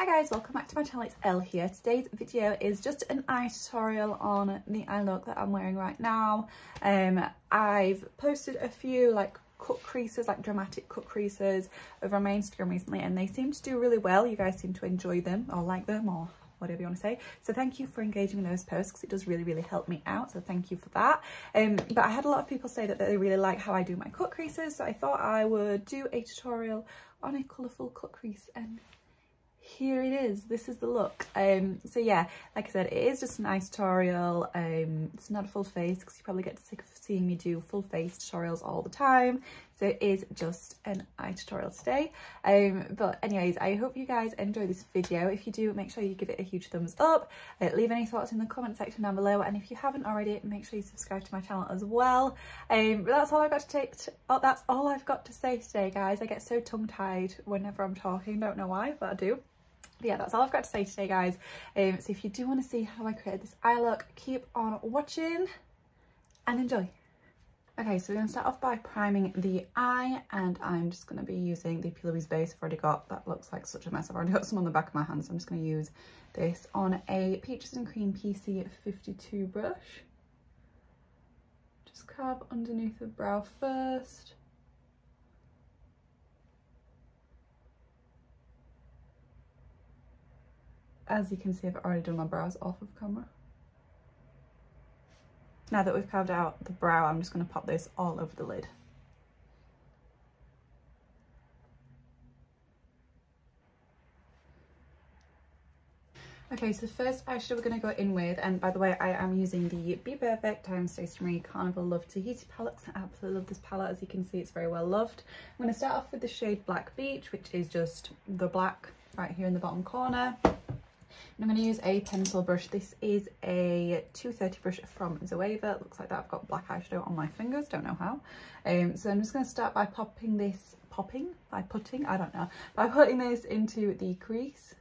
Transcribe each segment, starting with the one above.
Hi guys, welcome back to my channel. It's Elle here. Today's video is just an eye tutorial on the eye look that I'm wearing right now. I've posted a few like cut creases, like dramatic cut creases over on my Instagram recently, and they seem to do really well. You guys seem to enjoy them or like them or whatever you want to say. So thank you for engaging in those posts because it does really help me out. So thank you for that. But I had a lot of people say that they really like how I do my cut creases. So I thought I would do a tutorial on a colourful cut crease, and here it is. This is the look. So yeah, like I said, it is just an eye tutorial. It's not a full face because you probably get sick of seeing me do full face tutorials all the time. So it is just an eye tutorial today. But anyways, I hope you guys enjoy this video. If you do, make sure you give it a huge thumbs up. Leave any thoughts in the comment section down below, and if you haven't already, make sure you subscribe to my channel as well. But that's all I've got to that's all I've got to say today, guys. I get so tongue-tied whenever I'm talking, don't know why, but I do. But yeah, that's all I've got to say today, guys. So if you do want to see how I created this eye look, keep on watching and enjoy. Okay, so we're going to start off by priming the eye, and I'm just going to be using the Plouise base I've already got. That looks like such a mess. I've already got some on the back of my hand, so I'm just going to use this on a Peaches and Cream PC 52 brush. Just carve underneath the brow first. As you can see, I've already done my brows off of camera. Now that we've carved out the brow, I'm just going to pop this all over the lid. Okay, so first eyeshadow we're going to go in with, and by the way, I am using the BPerfect Stacey Carnival Love Tahiti palette. I absolutely love this palette. As you can see, it's very well loved. I'm going to start off with the shade Black Beach, which is just the black right here in the bottom corner. And I'm going to use a pencil brush. This is a 230 brush from Zoeva. It looks like that. I've got black eyeshadow on my fingers, don't know how. So I'm just going to start by putting this into the crease.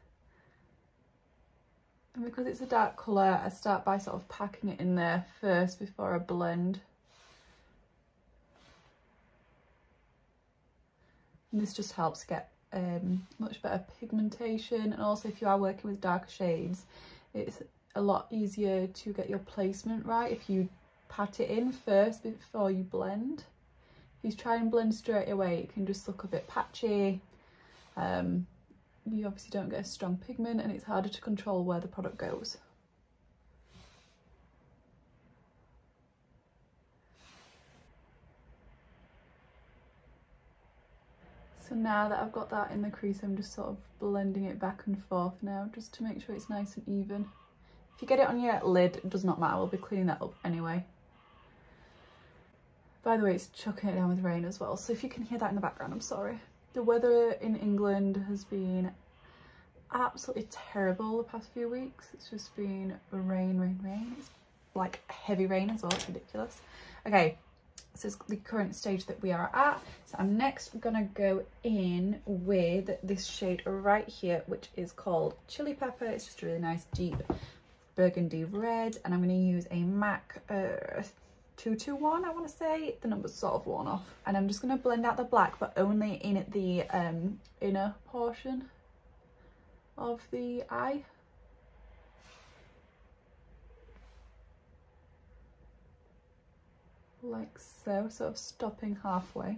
And because it's a dark colour, I start by sort of packing it in there first before I blend. And this just helps get much better pigmentation, and also if you are working with darker shades, it's a lot easier to get your placement right if you pat it in first before you blend. If you try and blend straight away, it can just look a bit patchy. You obviously don't get a strong pigment, and it's harder to control where the product goes. So now that I've got that in the crease, I'm just sort of blending it back and forth now, just to make sure it's nice and even. If you get it on your lid, it does not matter, we'll be cleaning that up anyway. By the way, it's chucking it down with rain as well, so if you can hear that in the background, I'm sorry. The weather in England has been absolutely terrible the past few weeks. It's just been rain. It's like heavy rain as well, it's ridiculous. Okay. This is the current stage that we are at. So I'm next gonna go in with this shade right here, which is called Chili Pepper. It's just a really nice deep burgundy red, and I'm gonna use a MAC 221, I want to say. The number's sort of worn off, and I'm just gonna blend out the black, but only in the inner portion of the eye. Like so, sort of stopping halfway.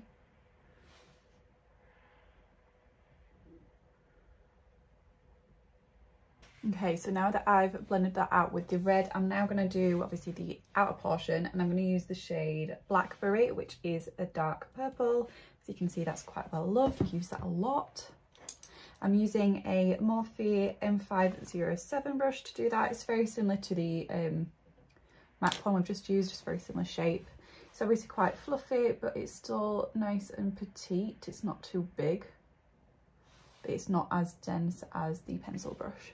Okay, so now that I've blended that out with the red, I'm now going to do obviously the outer portion, and I'm going to use the shade Blackberry, which is a dark purple. As you can see, that's quite well loved. I use that a lot. I'm using a Morphe M507 brush to do that. It's very similar to the MAC one we've just used, just very similar shape. It's obviously quite fluffy, but it's still nice and petite. It's not too big, but it's not as dense as the pencil brush.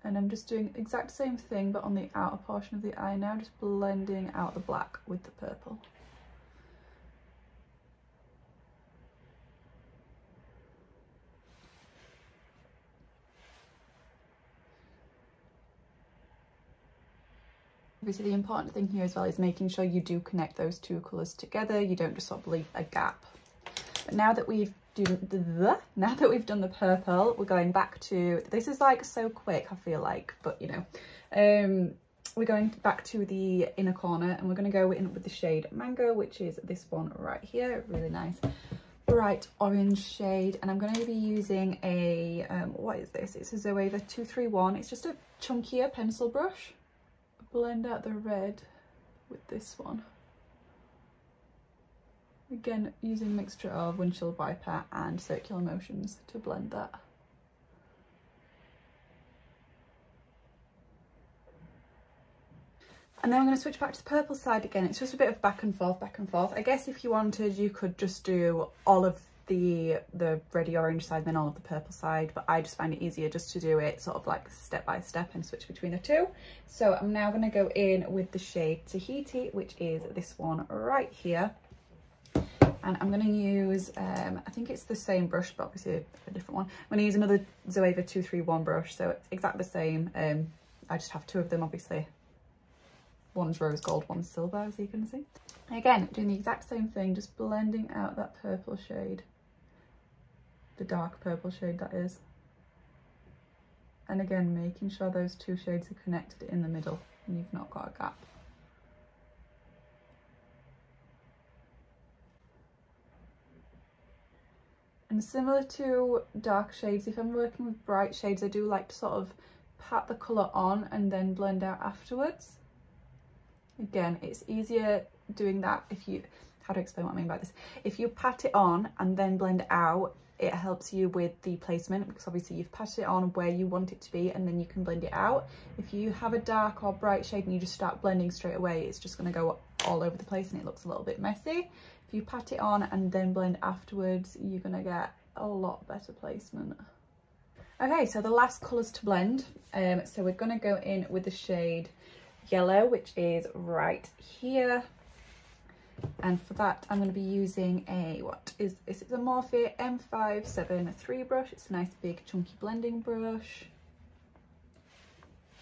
And I'm just doing the exact same thing, but on the outer portion of the eye now, just blending out the black with the purple. Obviously the important thing here as well is making sure you do connect those two colours together. You don't just sort of leave a gap. But now that we've now that we've done the purple, we're going back to, this is like so quick, I feel like, but you know, we're going back to the inner corner and we're going to go in with the shade Mango, which is this one right here. Really nice bright orange shade. And I'm going to be using a what is this? It's a Zoeva 231. It's just a chunkier pencil brush. Blend out the red with this one. Again, using a mixture of windshield wiper and circular motions to blend that. And then I'm going to switch back to the purple side again. It's just a bit of back and forth, back and forth. I guess if you wanted, you could just do all of the reddy orange side, then all of the purple side. But I just find it easier just to do it sort of like step by step and switch between the two. So I'm now going to go in with the shade Tahiti, which is this one right here. And I'm going to use, I think it's the same brush, but obviously a different one. I'm going to use another Zoeva 231 brush. So it's exactly the same. I just have two of them, obviously. One's rose gold, one's silver, as you can see. And again, doing the exact same thing, just blending out that purple shade. The dark purple shade, that is. And again, making sure those two shades are connected in the middle and you've not got a gap. And similar to dark shades, if I'm working with bright shades, I do like to sort of pat the colour on and then blend out afterwards. Again, it's easier doing that if you, how to explain what I mean by this? If you pat it on and then blend it out, it helps you with the placement because obviously you've patted it on where you want it to be and then you can blend it out. If you have a dark or bright shade and you just start blending straight away, it's just going to go all over the place and it looks a little bit messy. If you pat it on and then blend afterwards, you're going to get a lot better placement. Okay, so the last colours to blend. So we're going to go in with the shade Yellow, which is right here. And for that, I'm going to be using a, what is this? It's a Morphe M573 brush. It's a nice big chunky blending brush.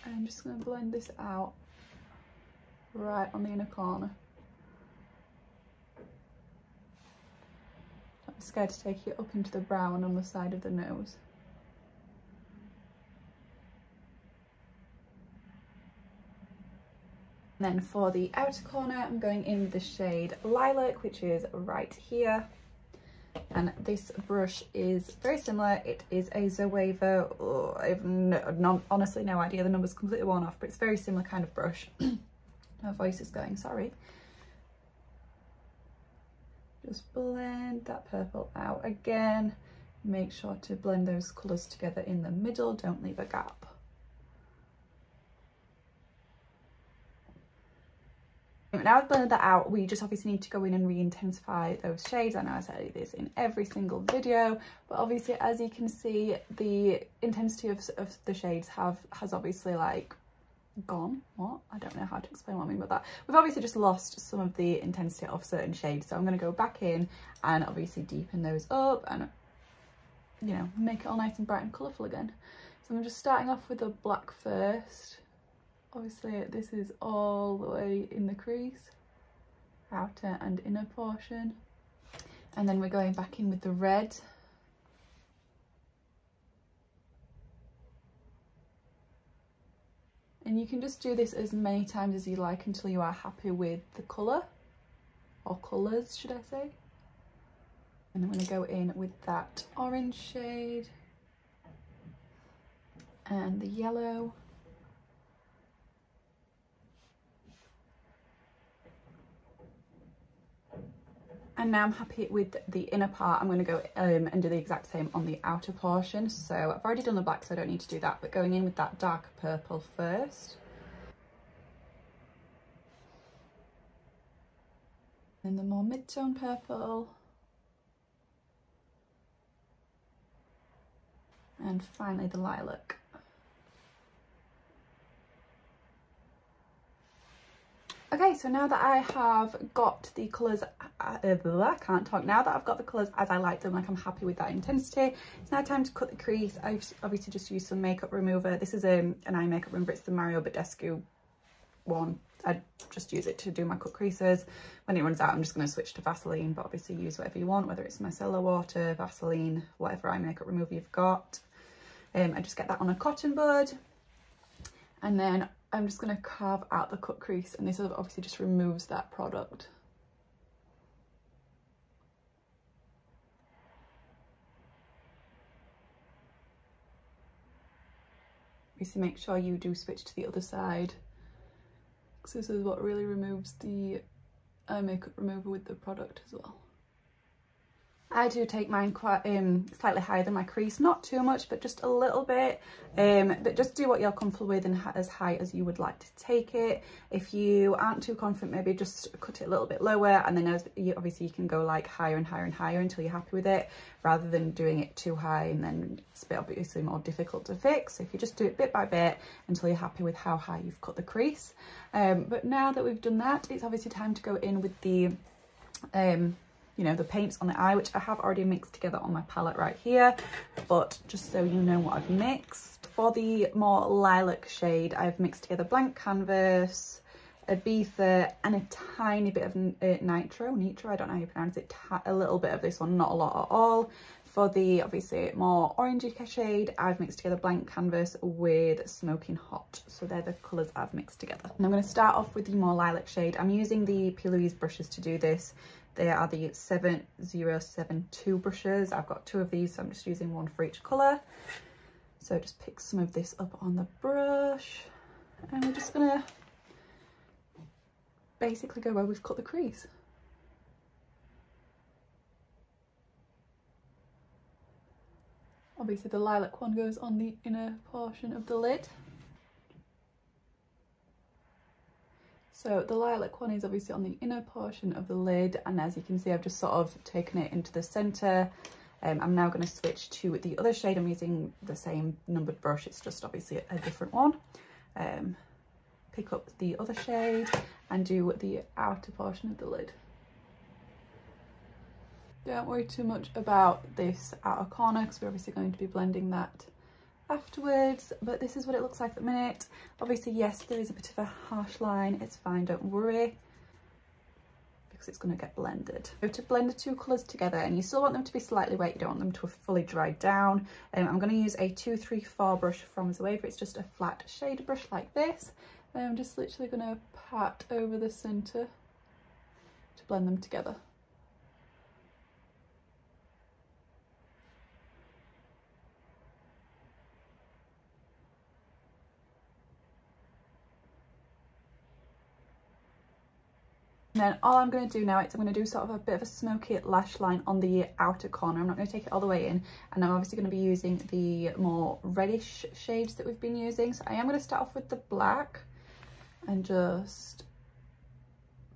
And I'm just going to blend this out right on the inner corner. I'm scared to take it up into the brown on the side of the nose. And then for the outer corner, I'm going in with the shade Lilac, which is right here. And this brush is very similar. It is a Zoeva. Oh, I have honestly no idea. The number's completely worn off, but it's a very similar kind of brush. My voice is going, sorry. Just blend that purple out again. Make sure to blend those colours together in the middle. Don't leave a gap. Now I've blended that out, we just obviously need to go in and re-intensify those shades. I know I say this in every single video, but obviously as you can see, the intensity of the shades has obviously like gone. What? I don't know how to explain what I mean by that. We've obviously just lost some of the intensity of certain shades, so I'm going to go back in and obviously deepen those up and, you know, make it all nice and bright and colourful again. So I'm just starting off with the black first. Obviously this is all the way in the crease, outer and inner portion, and then we're going back in with the red. And you can just do this as many times as you like until you are happy with the colour, or colours should I say. And I'm going to go in with that orange shade and the yellow. And now I'm happy with the inner part. I'm going to go and do the exact same on the outer portion. So I've already done the black, so I don't need to do that. But going in with that darker purple first. Then the more mid-tone purple. And finally the lilac. Okay, so now that I have got the colours, I can't talk, now that I've got the colours as I like them, like I'm happy with that intensity, it's now time to cut the crease. I've obviously just used some makeup remover. This is an eye makeup remover, it's the Mario Badescu one. I just use it to do my cut creases. When it runs out, I'm just going to switch to Vaseline, but obviously use whatever you want, whether it's micellar water, Vaseline, whatever eye makeup remover you've got. I just get that on a cotton bud, and then I'm just going to carve out the cut crease, and this obviously just removes that product. Obviously make sure you do switch to the other side, because this is what really removes the eye makeup remover with the product as well. I do take mine quite slightly higher than my crease, not too much, but just a little bit. But just do what you're comfortable with and as high as you would like to take it. If you aren't too confident, maybe just cut it a little bit lower, and then obviously you can go like higher and higher and higher until you're happy with it, rather than doing it too high and then it's obviously more difficult to fix. So if you just do it bit by bit until you're happy with how high you've cut the crease. But now that we've done that, it's obviously time to go in with the you know, the paints on the eye, which I have already mixed together on my palette right here, but just so you know what I've mixed. For the more lilac shade, I've mixed together blank canvas, Ibiza, and a tiny bit of Nitro, I don't know how you pronounce it, a little bit of this one, not a lot at all. For the obviously more orangey shade, I've mixed together blank canvas with Smokin Hot. So they're the colours I've mixed together. And I'm going to start off with the more lilac shade. I'm using the Plouise brushes to do this. They are the 7072 brushes. I've got 2 of these, so I'm just using 1 for each colour. So just pick some of this up on the brush, and we're just gonna basically go where we've cut the crease. Obviously the lilac one goes on the inner portion of the lid. So the lilac one is obviously on the inner portion of the lid, and as you can see, I've just sort of taken it into the centre. I'm now going to switch to the other shade. I'm using the same numbered brush, it's just obviously a different one. Pick up the other shade and do the outer portion of the lid. Don't worry too much about this outer corner, because we're obviously going to be blending that afterwards, but this is what it looks like at the minute. Obviously, yes, there is a bit of a harsh line, it's fine, don't worry, because it's going to get blended. So to blend the 2 colours together, and you still want them to be slightly wet, you don't want them to have fully dried down. I'm going to use a 234 brush from Zoeva. It's just a flat shade brush like this. I'm just literally going to pat over the centre to blend them together. And then all I'm going to do now is I'm going to do sort of a bit of a smoky lash line on the outer corner. I'm not going to take it all the way in, and I'm obviously going to be using the more reddish shades that we've been using. So I am going to start off with the black and just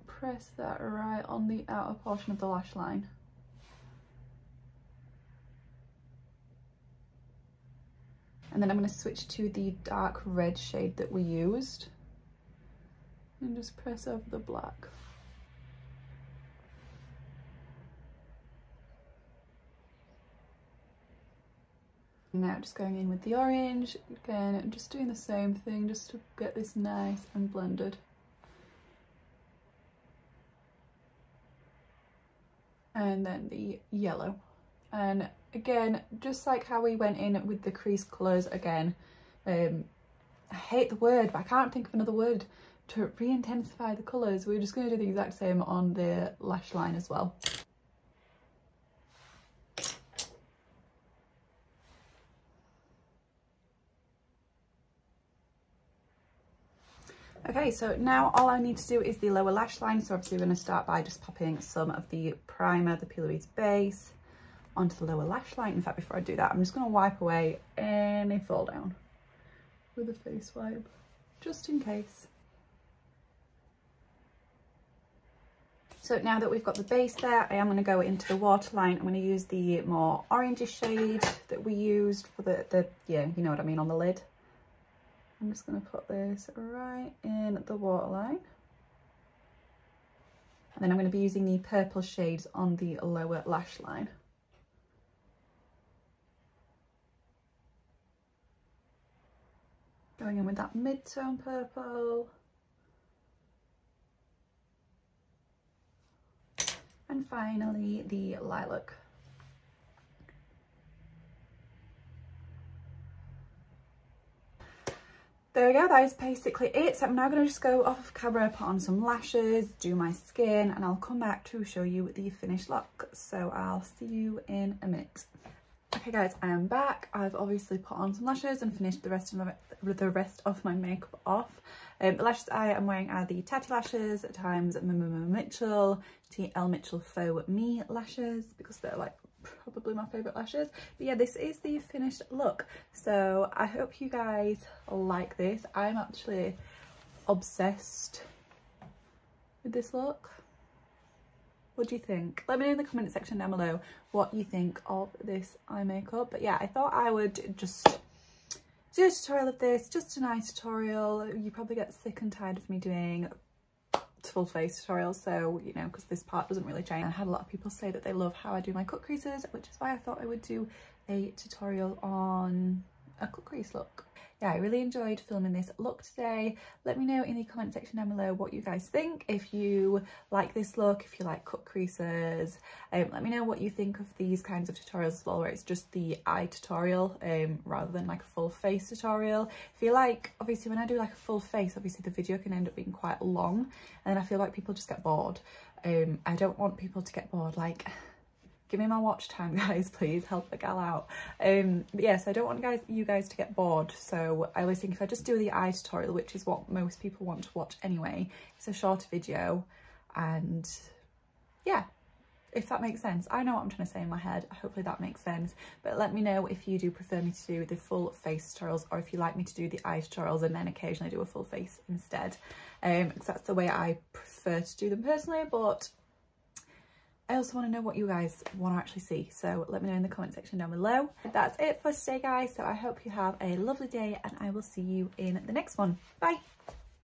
press that right on the outer portion of the lash line. And then I'm going to switch to the dark red shade that we used and just press over the black. Now just going in with the orange, again just doing the same thing just to get this nice and blended. And then the yellow. And again, just like how we went in with the crease colours again, I hate the word, but I can't think of another word to re-intensify the colours. We're just going to do the exact same on the lash line as well. Okay, so now all I need to do is the lower lash line. So obviously we're going to start by just popping some of the primer, the Plouise base, onto the lower lash line. In fact, before I do that, I'm just going to wipe away any fall down with a face wipe, just in case. So now that we've got the base there, I am going to go into the waterline. I'm going to use the more orangey shade that we used for the yeah, you know what I mean, on the lid. I'm just going to put this right in the waterline. And then I'm going to be using the purple shades on the lower lash line. Going in with that mid-tone purple. And finally the Lilac. There we go, that is basically it. So I'm now going to just go off of camera, put on some lashes, do my skin, and I'll come back to show you the finished look. So I'll see you in a minute. Okay guys, I am back. I've obviously put on some lashes and finished the rest of my makeup off. The lashes I am wearing are the Tatti lashes, at times Mitchell, Elle Mitchell Faux Me lashes, because they're like probably my favourite lashes. But yeah, this is the finished look. So I hope you guys like this. I'm actually obsessed with this look. What do you think? Let me know in the comment section down below what you think of this eye makeup. But yeah, I thought I would just do a tutorial of this, just an eye tutorial. You probably get sick and tired of me doing full face tutorials, so you know, because this part doesn't really change. I had a lot of people say that they love how I do my cut creases, which is why I thought I would do a tutorial on a cut crease look. Yeah, I really enjoyed filming this look today. Let me know in the comment section down below what you guys think. If you like this look, if you like cut creases, let me know what you think of these kinds of tutorials as well, where it's just the eye tutorial rather than like a full face tutorial. I feel like, obviously, when I do like a full face, obviously the video can end up being quite long, and then I feel like people just get bored. I don't want people to get bored. Like, give me my watch time, guys, please help the gal out. But yeah, so I don't want you guys to get bored, so I always think if I just do the eye tutorial, which is what most people want to watch anyway, it's a shorter video, and yeah, if that makes sense. I know what I'm trying to say in my head, hopefully that makes sense. But let me know if you do prefer me to do the full face tutorials, or if you like me to do the eye tutorials and then occasionally do a full face instead, because that's the way I prefer to do them personally. But I also want to know what you guys want to actually see, so let me know in the comment section down below. That's it for today, guys, so I hope you have a lovely day, and I will see you in the next one. Bye!